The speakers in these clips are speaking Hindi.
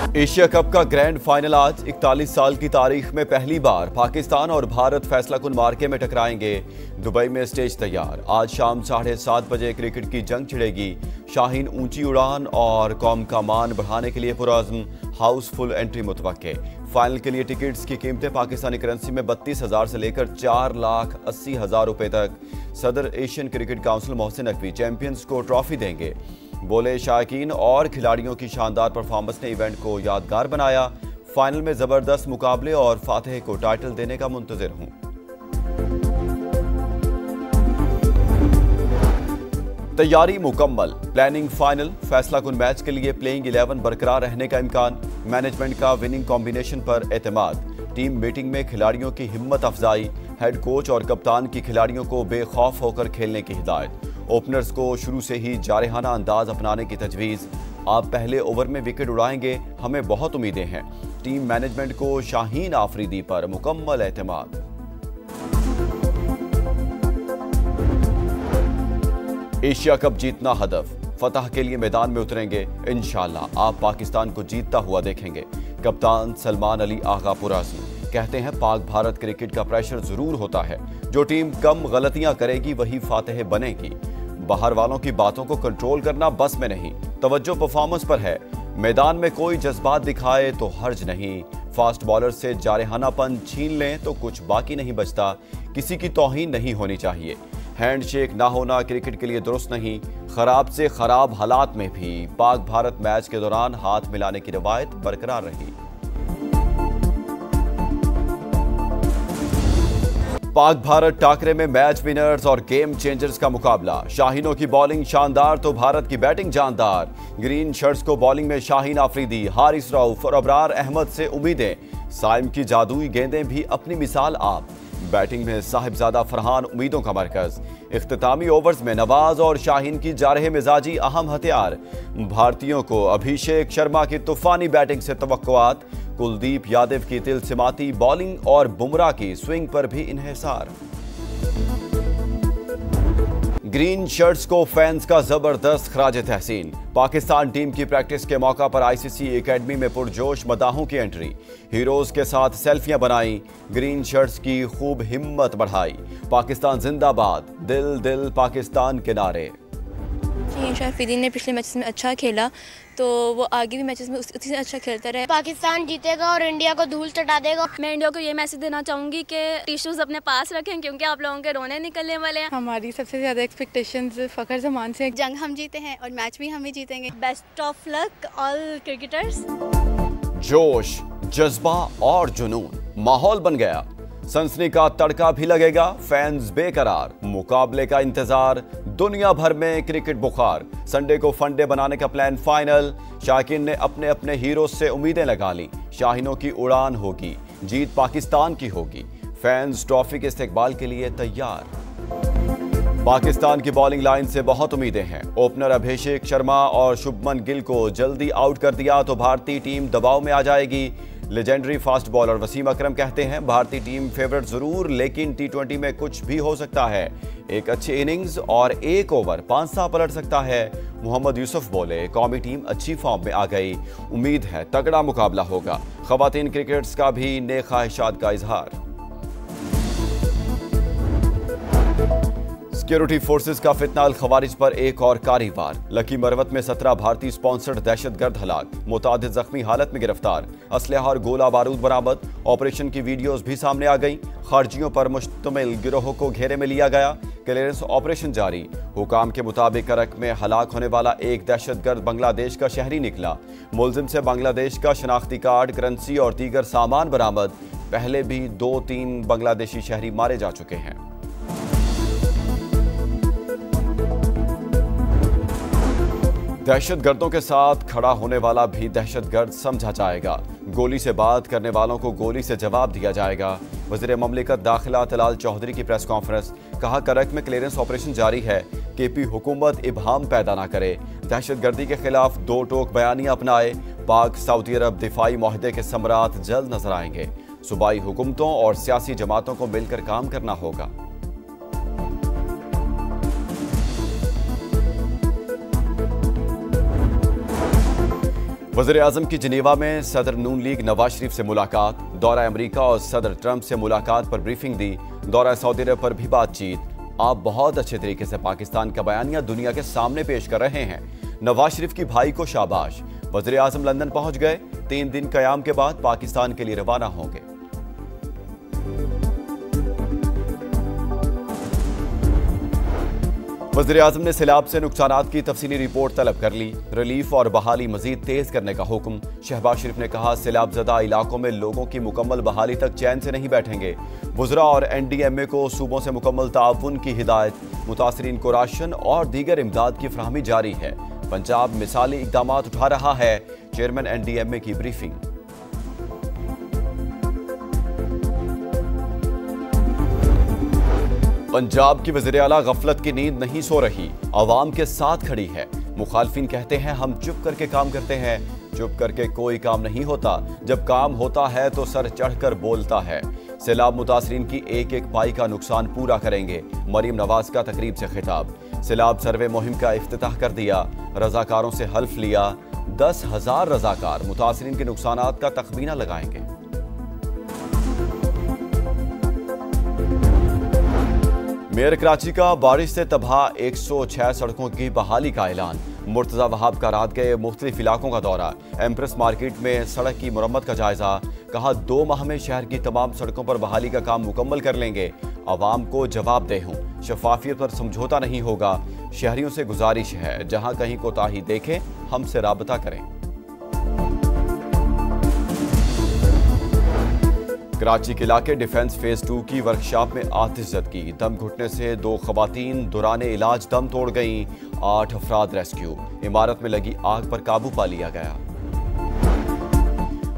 एशिया कप का ग्रैंड फाइनल आज 41 साल की तारीख में पहली बार पाकिस्तान और भारत फैसलाकुन मार्के में टकराएंगे। दुबई में स्टेज तैयार। आज शाम 7:30 बजे क्रिकेट की जंग छिड़ेगी। शाहीन ऊंची उड़ान और कौम का मान बढ़ाने के लिए पुरअज़्म, हाउसफुल एंट्री मुतवक्के। फाइनल के लिए टिकट्स की कीमतें पाकिस्तानी करेंसी में 32,000 से लेकर 4,80,000 रुपए तक। सदर Asian cricket council Mohsin Naqvi champions को ट्रॉफी देंगे। बोले, शायकीन और खिलाड़ियों की शानदार परफॉर्मेंस ने इवेंट को यादगार बनाया। फाइनल में जबरदस्त मुकाबले और फातिह को टाइटल देने का मुंतजिर हूं। तैयारी मुकम्मल। Planning final. फैसलाकुन मैच के लिए प्लेइंग 11 बरकरार रहने का इम्कान। मैनेजमेंट का विनिंग कॉम्बिनेशन पर एतमाद। टीम मीटिंग में खिलाड़ियों की हिम्मत अफजाई। हेड कोच और कप्तान की खिलाड़ियों को बेखौफ होकर खेलने की हिदायत। ओपनर्स को शुरू से ही जारहाना अंदाज अपनाने की तजवीज़। आप पहले ओवर में विकेट उड़ाएंगे, हमें बहुत उम्मीदें हैं। टीम मैनेजमेंट को शाहीन आफरीदी पर मुकम्मल एतमाद। एशिया कप जीतना हदफ। फतह के लिए मैदान में उतरेंगे। इंशाअल्लाह आप पाकिस्तान को जीतता हुआ देखेंगे। कप्तान सलमान अली आगा पुरअज़्म कहते हैं, पाक भारत क्रिकेट का प्रेशर जरूर होता है। जो टीम कम गलतियां करेगी वही फातिह बनेगी। बाहर वालों की बातों को कंट्रोल करना बस में नहीं, तवज्जो परफॉर्मेंस पर है। मैदान में कोई जज्बात दिखाए तो हर्ज नहीं। फास्ट बॉलर से जारहानापन छीन लें तो कुछ बाकी नहीं बचता। किसी की तौहीन नहीं होनी चाहिए। हैंडशेक ना होना क्रिकेट के लिए दुरुस्त नहीं। खराब से खराब हालात में भी पाक भारत मैच के दौरान हाथ मिलाने की रवायत बरकरार रही। पाक भारत टाकरे में मैच विनर्स और गेम चेंजर्स का मुकाबला। शाहीनों की बॉलिंग शानदार तो भारत की बैटिंग जानदार। ग्रीन शर्ट्स को बॉलिंग में शाहीन आफरीदी, हारिस रऊफ और अबरार अहमद से उम्मीदें। साइम की जादुई गेंदें भी अपनी मिसाल आप। बैटिंग में साहिबजादा फरहान उम्मीदों का मरकज। इख्तितामी ओवर्स में नवाज और शाहीन की जारह मिजाजी अहम हथियार। भारतीयों को अभिषेक शर्मा की तूफानी बैटिंग से तवक्कुआत। कुलदीप यादव की तिलसिमाती बॉलिंग और बुमराह की स्विंग पर भी इन्हिसार। ग्रीन शर्ट्स को फैंस का जबरदस्त खराज तहसीन। पाकिस्तान टीम की प्रैक्टिस के मौका पर आईसीसी एकेडमी में पुरजोश मदाहों की एंट्री। हीरोज के साथ सेल्फियां बनाई। ग्रीन शर्ट्स की खूब हिम्मत बढ़ाई। पाकिस्तान जिंदाबाद, दिल दिल पाकिस्तान के नारे। शाफिदीन ने पिछले मैचेस में अच्छा खेला तो वो आगे भी मैचेस में उसी से अच्छा खेलता रहे। पाकिस्तान जीतेगा और इंडिया को धूल चटा देगा। मैं इंडिया को ये मैसेज देना चाहूँगी कि टिश्यूज अपने पास रखें क्योंकि आप लोगों के रोने निकलने वाले हैं। हमारी सबसे ज़्यादा एक्सपेक्टेशंस फ़खर ज़मान से। जंग हम जीते हैं और मैच भी हम ही जीतेंगे। Best of luck all cricketers. जोश, जज्बा और जुनून माहौल बन गया। सनसनी का तड़का भी लगेगा। फैंस बेकरार। मुकाबले का इंतजार। दुनिया भर में क्रिकेट बुखार। संडे को फंडे बनाने का प्लान फाइनल। शाकिन ने अपने अपने हीरो से उम्मीदें लगा ली। शाहीनों की उड़ान होगी। जीत पाकिस्तान की होगी। फैंस ट्रॉफी के इस्तकबाल के लिए तैयार। पाकिस्तान की बॉलिंग लाइन से बहुत उम्मीदें हैं। ओपनर अभिषेक शर्मा और शुभमन गिल को जल्दी आउट कर दिया तो भारतीय टीम दबाव में आ जाएगी। लेजेंडरी फास्ट बॉलर वसीम अकरम कहते हैं, भारतीय टीम फेवरेट जरूर, लेकिन टी20 में कुछ भी हो सकता है। एक अच्छी इनिंग्स और एक ओवर 5 पलट सकता है। मोहम्मद यूसुफ बोले, कौमी टीम अच्छी फॉर्म में आ गई। उम्मीद है तगड़ा मुकाबला होगा। खवातीन क्रिकेटर्स का भी नेक ख्वाहिशात का इजहार। सिक्योरिटी फोर्सेस का फितनाल खवारिज पर एक और कारी वार। लकी मरवत में 17 भारतीय स्पॉन्सर्ड दहशतगर्द हलाक। मुतादिद जख्मी हालत में गिरफ्तार। असलहा और गोला बारूद बरामद। ऑपरेशन की वीडियोस भी सामने आ गई। खारजियों पर मुश्तमिल गिरोह को घेरे में लिया गया। क्लियरेंस ऑपरेशन जारी। हुकाम के मुताबिक करक में हलाक होने वाला एक दहशतगर्द बांग्लादेश का शहरी निकला। मुलजिम से बांग्लादेश का शनाख्ती कार्ड, करेंसी और दीगर सामान बरामद। पहले भी 2-3 बांग्लादेशी शहरी मारे जा चुके हैं। दहशतगर्दों के साथ खड़ा होने वाला भी दहशतगर्द समझा जाएगा। गोली से बात करने वालों को गोली से जवाब दिया जाएगा। वज़ीर ममलिकत दाखिला तलाल चौधरी की प्रेस कॉन्फ्रेंस। कहा, करक में क्लियरेंस ऑपरेशन जारी है। केपी हुकूमत इबहाम पैदा ना करे। दहशतगर्दी के खिलाफ दो टोक बयानियां अपनाए। पाक सऊदी अरब दिफाई मुआहदे के समरात जल्द नजर आएंगे। सूबाई हुकूमतों और सियासी जमातों को मिलकर काम करना होगा। वज़ीर-ए-आज़म की जिनेवा में सदर नून लीग नवाज शरीफ से मुलाकात, दौरा अमेरिका और सदर ट्रंप से मुलाकात पर ब्रीफिंग दी, दौरा सऊदी अरब पर भी बातचीत। आप बहुत अच्छे तरीके से पाकिस्तान का बयानिया दुनिया के सामने पेश कर रहे हैं। नवाज शरीफ की भाई को शाबाश। वज़ीर-ए-आज़म लंदन पहुंच गए, 3 दिन कयाम के बाद पाकिस्तान के लिए रवाना होंगे। वज़ीर-ए-आज़म ने सैलाब से नुकसानात की तफसीली रिपोर्ट तलब कर ली, रिलीफ और बहाली मजीद तेज करने का हुक्म। शहबाज शरीफ ने कहा, सैलाब ज़दा इलाकों में लोगों की मुकम्मल बहाली तक चैन से नहीं बैठेंगे। वुज़रा और NDMA को सूबों से मुकम्मल ताउन की हिदायत। मुतासरीन को राशन और दीगर इमदाद की फराहमी जारी है। पंजाब मिसाली इकदाम उठा रहा है, चेयरमैन NDMA की ब्रीफिंग। पंजाब की वज़ीर आला गफलत की नींद नहीं सो रही, अवाम के साथ खड़ी है। मुखालफिन कहते हैं हम चुप करके काम करते हैं, चुप करके कोई काम नहीं होता, जब काम होता है तो सर चढ़कर बोलता है। सैलाब मुतासरीन की एक एक पाई का नुकसान पूरा करेंगे। मरीम नवाज का तकरीब से खिताब। सैलाब सर्वे मुहिम का इफ्तिताह कर दिया, रजाकारों से हल्फ लिया। 10,000 रजाकार मुतासरीन के नुकसानात का तखमीना लगाएंगे। मेयर कराची का बारिश से तबाह 106 सड़कों की बहाली का ऐलान। मुर्तजा वहाब का रात गए मुख्तलिफ इलाकों का दौरा। एम्प्रेस मार्केट में सड़क की मुरम्मत का जायजा। कहा 2 माह में शहर की तमाम सड़कों पर बहाली का काम मुकम्मल कर लेंगे। आवाम को जवाबदेह हूँ, शफाफियत पर समझौता नहीं होगा। शहरियों से गुजारिश है, जहाँ कहीं कोताही देखें हमसे राबता करें। कराची के इलाके डिफेंस फेज 2 की वर्कशॉप में आतिशज़दगी, दम घुटने से 2 खवातीन दौरान इलाज दम तोड़ गईं। 8 अफराद रेस्क्यू। इमारत में लगी आग पर काबू पा लिया गया।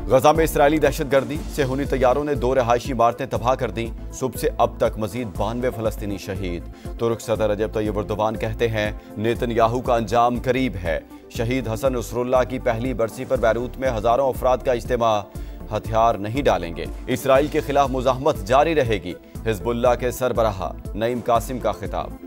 गजा में इसराइली दहशतगर्दी से हुनी तैयारों ने 2 रहायशी इमारतें तबाह कर दी। सुबह से अब तक मजीद 92 फलस्तीनी शहीद। तुर्क सदर रजब तैयब एर्दोगान कहते हैं नेतन्याहू का अंजाम करीब है। शहीद हसन नसरुल्लाह की पहली बरसी पर बैरूत में हजारों अफराद का इज्तिमा। हथियार नहीं डालेंगे, इसराइल के खिलाफ मुजाहमत जारी रहेगी। हिजबुल्लाह के सरबराह नईम कासिम का खिताब।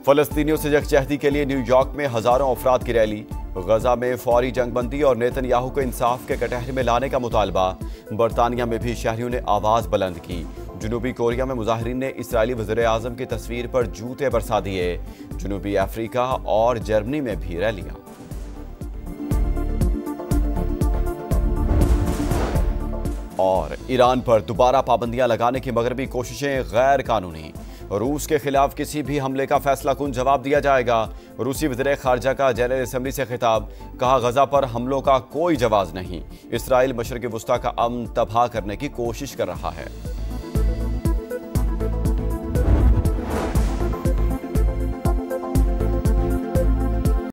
फलस्तीनियों से यकजहती के लिए न्यूयॉर्क में हजारों अफराद की रैली। गजा में फौरी जंगबंदी और नेतन्याहू को इंसाफ के कटहरे में लाने का मुतालबा। बरतानिया में भी शहरियों ने आवाज बुलंद की। जनूबी कोरिया में मुजाहिरीन ने इसराइली वज़ीर-ए-आज़म की तस्वीर पर जूते बरसा दिए। जनूबी अफ्रीका और जर्मनी में भी रैलियां। और ईरान पर दोबारा पाबंदियां लगाने की मगरबी कोशिशें गैर कानूनी। रूस के खिलाफ किसी भी हमले का फैसला कुन जवाब दिया जाएगा। रूसी वज़ीर ख़ारजा का जनरल असम्बली से खिताब। कहा गजा पर हमलों का कोई जवाब नहीं। इसराइल मशरिक़ वुस्ता का अमन तबाह करने की कोशिश कर रहा है।